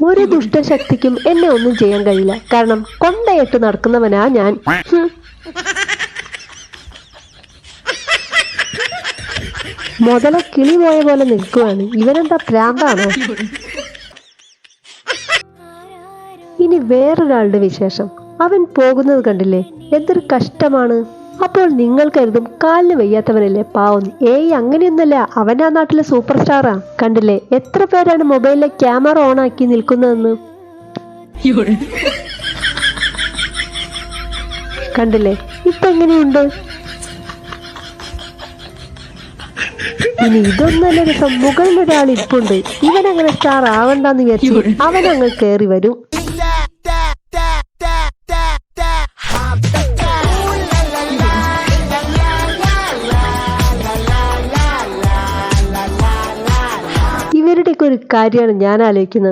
ഒരു ദുഷ്ടശക്തിക്കും എന്നെ ഒന്നും ചെയ്യാൻ കഴിയില്ല. കാരണം കൊണ്ടയിട്ട് നടക്കുന്നവനാ ഞാൻ. മുതല കിളി പോയ പോലെ നിൽക്കുവാണ്. ഇവനെന്താ പ്രാന്താണോ? ഇനി വേറൊരാളുടെ വിശേഷം. അവൻ പോകുന്നത് കണ്ടില്ലേ, എന്തൊരു കഷ്ടമാണ്. അപ്പോൾ നിങ്ങൾ കരുതും കാലിന് വയ്യാത്തവനല്ലേ പാവം. ഏയ് അങ്ങനെയൊന്നല്ല, അവൻ ആ നാട്ടിലെ സൂപ്പർ സ്റ്റാറാ. കണ്ടില്ലേ എത്ര പേരാണ് മൊബൈലിലെ ക്യാമറ ഓൺ ആക്കി നിൽക്കുന്നതെന്ന്. കണ്ടില്ലേ ഇപ്പൊ എങ്ങനെയുണ്ട്. ഇനി ഇതൊന്നല്ല രസം, മുകളിൽ ഒരാൾ ഇരിപ്പുണ്ട്. ഇവൻ അങ്ങനെ സ്റ്റാർ ആവണ്ടെന്ന് വിചാരിച്ചു അവൻ അങ്ങ് കയറി വരും. ഇവരുടെയൊക്കെ ഒരു കാര്യമാണ് ഞാൻ ആലോചിക്കുന്നത്.